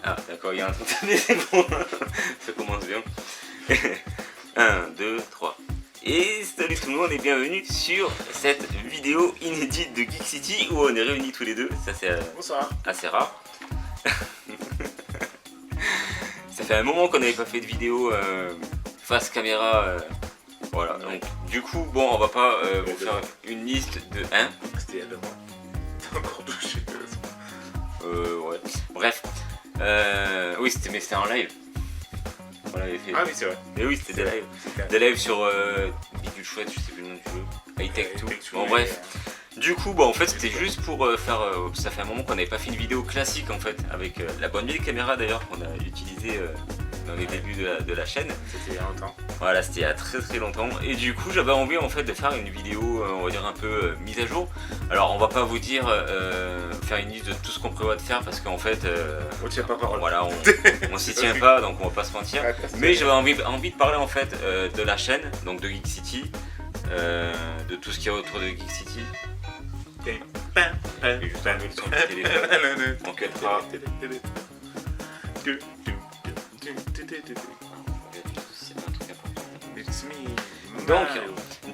Ah d'accord, il y a un truc à c'est bon. Ça commence bien. 1, 2, 3. Et salut tout le monde et bienvenue sur cette vidéo inédite de Geek City où on est réunis tous les deux. Ça c'est assez rare. Ça fait un moment qu'on n'avait pas fait de vidéo face caméra. Voilà, donc du coup, bon, on va pas vous faire une liste de 1. C'était il y a 2 mois. T'as encore touché. Ouais. Bref. Oui, mais c'était en live. On l'avait fait. Ah oui, c'est vrai. Mais oui, c'était des lives. Des lives sur Bidule Chouette, je sais plus le nom du jeu. High Tech 2. Bon, bref. Du coup, bon, en fait, c'était juste pour faire. Ça fait un moment qu'on n'avait pas fait une vidéo classique en fait, avec la bonne vieille caméra d'ailleurs qu'on a utilisée dans les débuts de la chaîne. C'était il y a longtemps. Voilà, c'était il y a très très longtemps. Et du coup, j'avais envie en fait de faire une vidéo, on va dire un peu mise à jour. Alors, on va pas vous dire faire une liste de tout ce qu'on prévoit de faire parce qu'en fait. On tient pas parole. Voilà, on s'y tient pas, donc on va pas se mentir. Mais j'avais envie de parler en fait de la chaîne, donc de Geek City, de tout ce qu'il y a autour de Geek City. Et juste enlever le son du téléphone. On cuttera. Donc,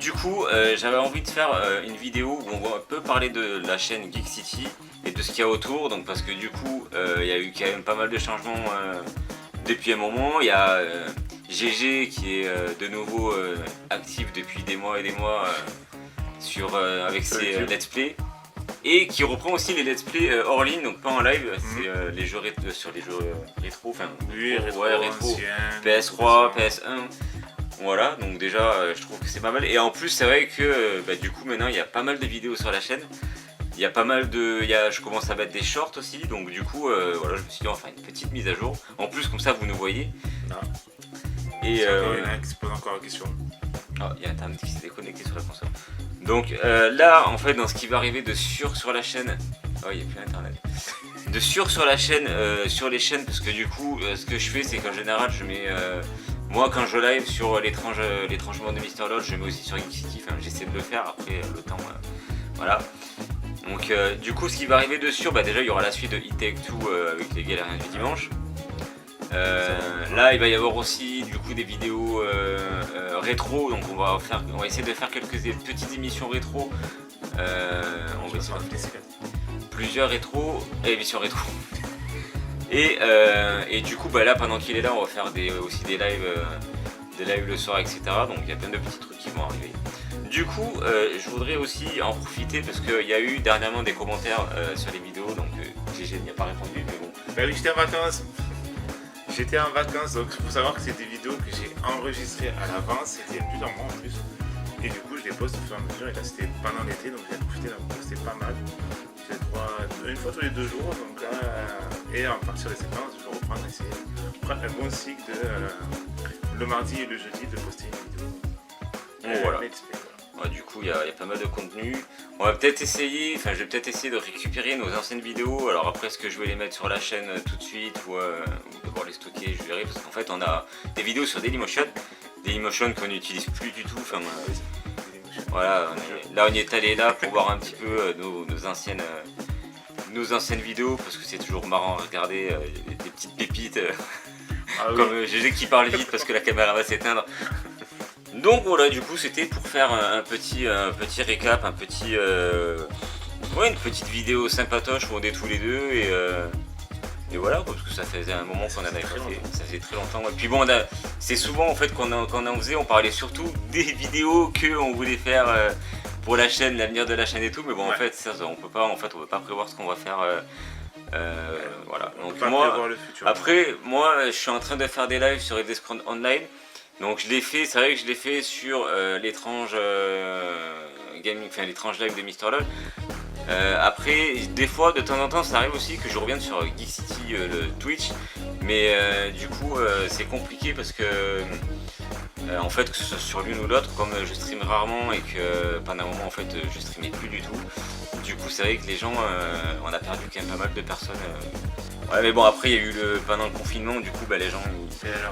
du coup, j'avais envie de faire une vidéo où on va un peu parler de la chaîne Geek City et de ce qu'il y a autour. Donc, parce que du coup, il y a eu quand même pas mal de changements depuis un moment. Il y a GG qui est de nouveau actif depuis des mois et des mois avec ses let's play. Et qui reprend aussi les let's play hors ligne, donc pas en live, c'est les jeux sur les jeux rétro, enfin rétro, PS3, PS1. Voilà, donc déjà je trouve que c'est pas mal. Et en plus c'est vrai que du coup maintenant il y a pas mal de vidéos sur la chaîne. Il y a pas mal de. Je commence à mettre des shorts aussi, donc du coup voilà, je me suis dit on va faire une petite mise à jour. En plus comme ça vous nous voyez. Non. Et il y en a qui se pose encore la question. Ah, il y a internet qui s'est déconnecté sur la console. Donc là en fait dans ce qui va arriver de sur la chaîne. Oh il n'y a plus internet. De sur la chaîne, sur les chaînes, parce que du coup ce que je fais c'est qu'en général je mets. Moi quand je live sur l'étrangement de Mr. Lodge, je mets aussi sur Geek City, enfin j'essaie de le faire, après le temps, voilà. Donc du coup ce qui va arriver dessus, déjà il y aura la suite de High Tech 2 avec les galériens du dimanche. Là il va y avoir aussi du coup des vidéos rétro, donc on va essayer de faire quelques petites émissions rétro. On va essayer de faire plusieurs émissions rétro. Et du coup là pendant qu'il est là on va faire aussi des lives le soir, etc. Donc il y a plein de petits trucs qui vont arriver. Du coup je voudrais aussi en profiter parce qu'il y a eu dernièrement des commentaires sur les vidéos, donc GG n'y a pas répondu mais bon. Bah oui, j'étais en vacances. Donc il faut savoir que c'est des vidéos que j'ai enregistrées à l'avance, c'était il y a plusieurs mois en plus. Et du coup je les poste au fur et à mesure, et là c'était pendant l'été donc j'ai profité d'en poster pas mal. J'ai droit une fois tous les 2 jours, donc là, et à partir des séquences, je vais reprendre essayer de prendre un bon cycle de le mardi et le jeudi de poster une vidéo. Voilà. Du coup il y a pas mal de contenu. On va peut-être essayer, je vais peut-être essayer de récupérer nos anciennes vidéos. Alors après est-ce que je vais les mettre sur la chaîne tout de suite ou devoir les stocker, je verrai, parce qu'en fait on a des vidéos sur Dailymotion qu'on n'utilise plus du tout. Voilà, là on est allé là pour voir un petit peu nos anciennes vidéos, parce que c'est toujours marrant à regarder des petites pépites comme GG qui parle vite parce que la caméra va s'éteindre. Donc voilà, du coup c'était pour faire un petit récap, une petite vidéo sympatoche où on est tous les deux et voilà, parce que ça faisait un moment qu'on en avait pas fait, ça faisait très longtemps. Et puis bon, c'est souvent en fait qu'on en faisait, on parlait surtout des vidéos qu'on voulait faire pour la chaîne, l'avenir de la chaîne et tout, mais bon en fait ça, on peut pas prévoir ce qu'on va faire. Voilà. Donc moi je suis en train de faire des lives sur Edescron Online. Donc c'est vrai que je l'ai fait sur l'étrange gaming, l'étrange live de Mr. LOL. Après, des fois, de temps en temps, ça arrive aussi que je revienne sur Geek City, le Twitch, mais du coup, c'est compliqué parce que, en fait, que ce soit sur l'une ou l'autre, comme je stream rarement et que pendant un moment, en fait, je streamais plus du tout. Du coup, c'est vrai que les gens, on a perdu quand même pas mal de personnes. Ouais, mais bon, après, il y a eu pendant le confinement, du coup, les gens,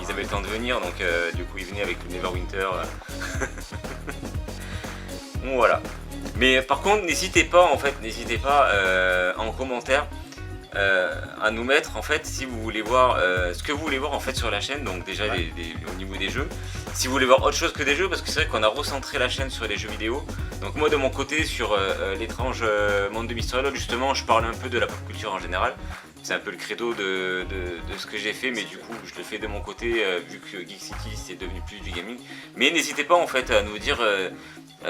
ils avaient le temps de venir, donc du coup, ils venaient avec le Neverwinter. Bon, voilà. Mais par contre, n'hésitez pas en commentaire à nous mettre en fait si vous voulez voir ce que vous voulez voir en fait sur la chaîne, donc déjà au niveau des jeux, si vous voulez voir autre chose que des jeux, parce que c'est vrai qu'on a recentré la chaîne sur les jeux vidéo. Donc moi de mon côté sur l'étrange monde de Mystery LOL, justement je parle un peu de la pop culture en général. C'est un peu le credo de ce que j'ai fait, mais du coup je le fais de mon côté vu que Geek City c'est devenu plus du gaming. Mais n'hésitez pas en fait à nous dire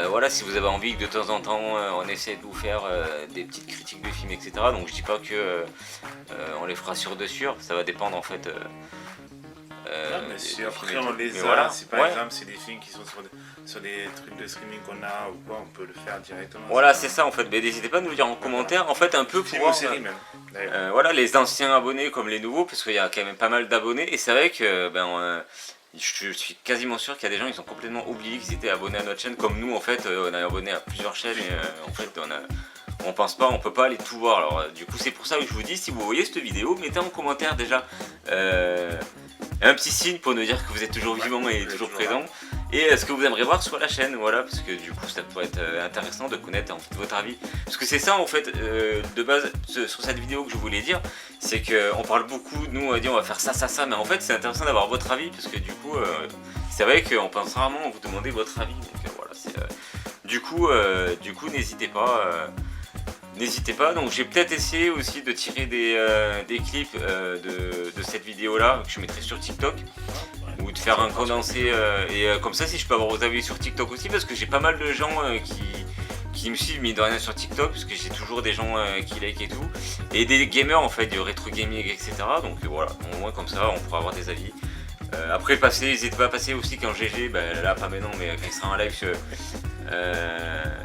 voilà, si vous avez envie que de temps en temps on essaie de vous faire des petites critiques de films, etc. Donc je dis pas que on les fera sur de sûr, ça va dépendre en fait. Mais si après on les a, voilà. si par exemple c'est des films qui sont sur des trucs de streaming qu'on a ou quoi, on peut le faire directement. Voilà, c'est ça en fait. Mais n'hésitez pas à nous le dire en commentaire, en fait un peu pour voir voilà, les anciens abonnés comme les nouveaux, parce qu'il y a quand même pas mal d'abonnés, et c'est vrai que je suis quasiment sûr qu'il y a des gens qui sont complètement oubliés qu'ils étaient abonnés à notre chaîne, comme nous en fait, on est abonnés à plusieurs chaînes et en fait on pense pas, on peut pas aller tout voir. Alors du coup c'est pour ça que je vous dis, si vous voyez cette vidéo, mettez en commentaire déjà un petit signe pour nous dire que vous êtes toujours vivant et toujours présent, et ce que vous aimeriez voir sur la chaîne, voilà, parce que du coup ça pourrait être intéressant de connaître en fait, votre avis, parce que c'est ça en fait de base sur cette vidéo que je voulais dire, c'est qu'on parle beaucoup, nous on va dire on va faire ça, mais en fait c'est intéressant d'avoir votre avis, parce que du coup c'est vrai qu'on pense rarement vous demander votre avis, donc voilà, c'est du coup n'hésitez pas. N'hésitez pas, donc j'ai peut-être essayé aussi de tirer des clips de cette vidéo là que je mettrai sur TikTok, ou de faire un condensé et comme ça si je peux avoir vos avis sur TikTok aussi, parce que j'ai pas mal de gens qui me suivent mine de rien sur TikTok, parce que j'ai toujours des gens qui like et tout, et des gamers en fait, du rétro gaming, etc. Donc voilà, au moins comme ça on pourra avoir des avis. Après n'hésitez pas à passer aussi quand GG, là pas maintenant, mais quand il sera en live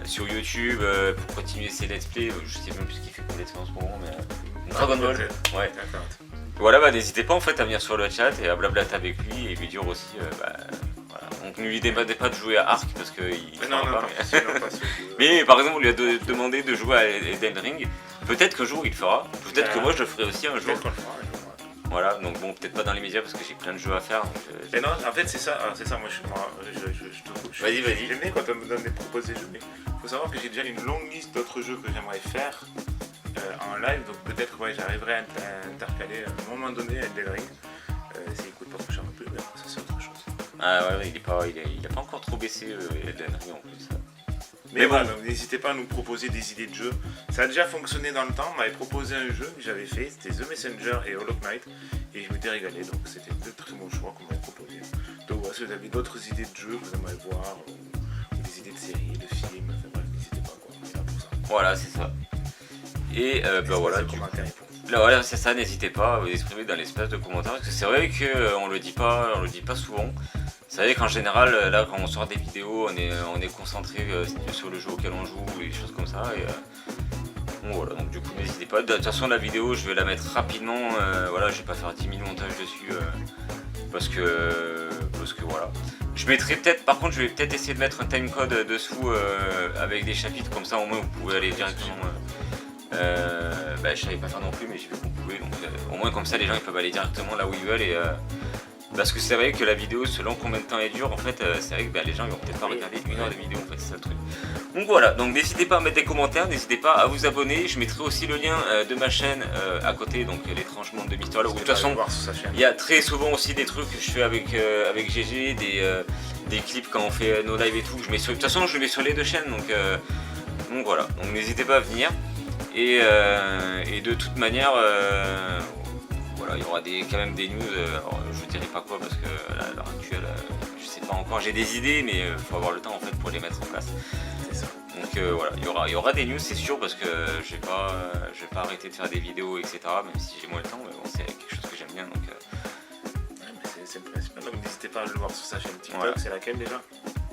sur YouTube pour continuer ses let's play. Je sais même plus ce qu'il fait comme let's play en ce moment, mais Dragon Ball. Ouais. Voilà, n'hésitez pas en fait à venir sur le chat et à blablater avec lui et lui dire aussi voilà. Donc ne lui demandez pas de jouer à Ark parce qu'il non, pas. Pas mais par exemple on lui a demandé de jouer à Elden Ring. Peut-être qu'un jour il le fera. Peut-être que moi je le ferai aussi un jour. Voilà, donc bon, peut-être pas dans les médias parce que j'ai plein de jeux à faire. Mais non, en fait, c'est ça, moi je te coupe. Vas-y. J'aime bien quand on me donne des propositions, mais il faut savoir que j'ai déjà une longue liste d'autres jeux que j'aimerais faire en live, donc peut-être j'arriverai à intercaler à un moment donné Elden Ring. S'il coûte pas trop cher non plus, mais ça c'est autre chose. Ah ouais, il a pas encore trop baissé Elden Ring en plus. Mais voilà, bon. N'hésitez pas à nous proposer des idées de jeux. Ça a déjà fonctionné dans le temps, on m'avait proposé un jeu que j'avais fait, c'était The Messenger et Hollow Knight, et je m'étais régalé, donc c'était deux très bons choix qu'on m'avait proposé. Donc voilà, si vous avez d'autres idées de jeux que vous aimeriez voir, ou des idées de séries, de films, enfin bref, n'hésitez pas, on est là pour ça. Voilà, c'est ça. Et voilà, voilà, c'est ça, n'hésitez pas à vous exprimer dans l'espace de commentaires, parce que c'est vrai qu'on le dit pas souvent. C'est vrai qu'en général, là, quand on sort des vidéos, on est concentré sur le jeu auquel on joue, et des choses comme ça. Et bon, voilà, donc du coup, n'hésitez pas. De toute façon, la vidéo, je vais la mettre rapidement. Voilà, je vais pas faire 10 000 montages dessus, parce que voilà. Je mettrai peut-être, par contre, je vais peut-être essayer de mettre un timecode dessous avec des chapitres, comme ça, au moins, vous pouvez aller directement. Je savais pas faire non plus, mais j'ai vu qu'on pouvait, donc au moins comme ça, les gens ils peuvent aller directement là où ils veulent et parce que c'est vrai que la vidéo, selon combien de temps elle dure, en fait, c'est vrai que les gens ils vont peut-être pas regarder 1 heure de vidéo, en fait, c'est ça le truc. Donc voilà, donc n'hésitez pas à mettre des commentaires, n'hésitez pas à vous abonner, je mettrai aussi le lien de ma chaîne à côté, donc l'étrange monde de Mystery LOL. De toute façon, il y a très souvent aussi des trucs que je fais avec GG, des clips quand on fait nos lives et tout, de toute façon je le mets sur les deux chaînes, donc voilà, donc n'hésitez pas à venir. Et de toute manière, voilà, il y aura quand même des news, alors, je ne dirai pas quoi parce que à l'heure actuelle, je sais pas encore, j'ai des idées mais il faut avoir le temps en fait pour les mettre en place. C'est ça. Donc voilà, il y aura des news c'est sûr, parce que je vais pas arrêter de faire des vidéos etc, même si j'ai moins le temps, mais bon, c'est quelque chose que j'aime bien. Donc, c'est le principal, donc n'hésitez pas à le voir sur sa chaîne TikTok, voilà. C'est laquelle déjà ?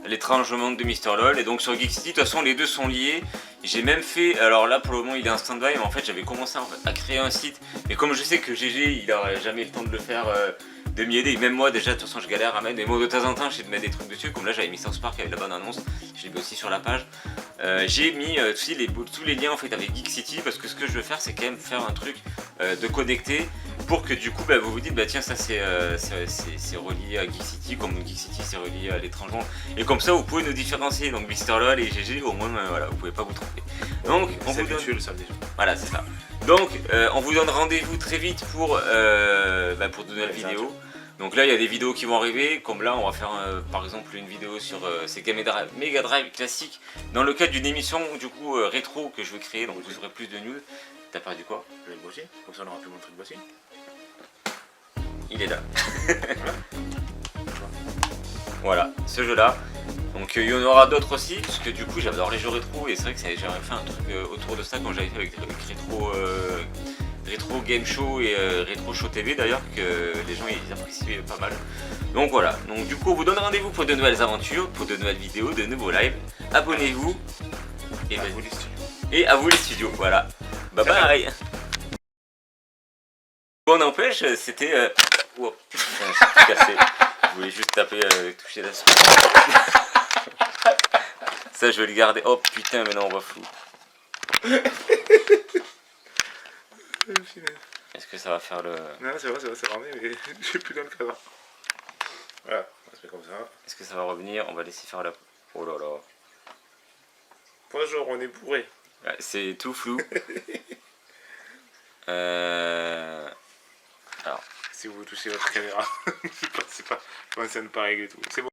L'étrange monde de Mystery LOL, et donc sur Geek City, de toute façon les deux sont liés. J'ai même fait, alors là pour le moment il est en stand-by, mais en fait j'avais commencé à créer un site, mais comme je sais que GG il n'aurait jamais le temps de le faire, de m'y aider, même moi déjà de toute façon je galère à mettre, mais moi de temps en temps j'essaie de mettre des trucs dessus, comme là j'avais mis South Park avec la bonne annonce, je l'ai mis aussi sur la page, J'ai mis tous les liens en fait avec Geek City, parce que ce que je veux faire, c'est quand même faire un truc de connecté pour que du coup vous vous dites tiens, ça c'est relié à Geek City, comme Geek City c'est relié à l'étranger, et comme ça vous pouvez nous différencier. Donc MrLol et GG, au moins voilà, vous pouvez pas vous tromper. Donc on vous donne... le savent déjà. Voilà, c'est ça. Donc on vous donne rendez-vous très vite pour de nouvelles vidéos. Donc là il y a des vidéos qui vont arriver, comme là on va faire par exemple une vidéo sur ces Mega Drive classiques dans le cadre d'une émission du coup rétro que je veux créer, donc vous aurez plus de news. T'as perdu quoi? Le boîtier, comme ça on aura pu montrer le boîtier. Il est là. Voilà, ce jeu là. Donc il y en aura d'autres aussi, parce que du coup j'adore les jeux rétro, et c'est vrai que j'avais fait un truc autour de ça quand j'avais fait avec Rétro Game Show et Rétro Show TV d'ailleurs, que les gens ils apprécient pas mal. Donc voilà, donc du coup on vous donne rendez-vous pour de nouvelles aventures, pour de nouvelles vidéos, de nouveaux lives. Abonnez-vous et À vous les studios. Et à vous les studios, voilà. Bye bye. Bon n'empêche, c'était... Wow, putain, j'ai tout cassé. Je voulais juste taper, toucher la souris. Ça je vais le garder. Oh putain, mais non on voit flou. Est-ce que ça va faire le... Non, c'est vrai, ça va, mais j'ai plus dans le cadre. Voilà, on va se mettre comme ça. Est-ce que ça va revenir? On va laisser faire la... Oh là là. Bonjour, on est bourré. Ouais, c'est tout flou. Alors. Si vous touchez votre caméra, c'est pas, ça ne pas régler tout. C'est bon.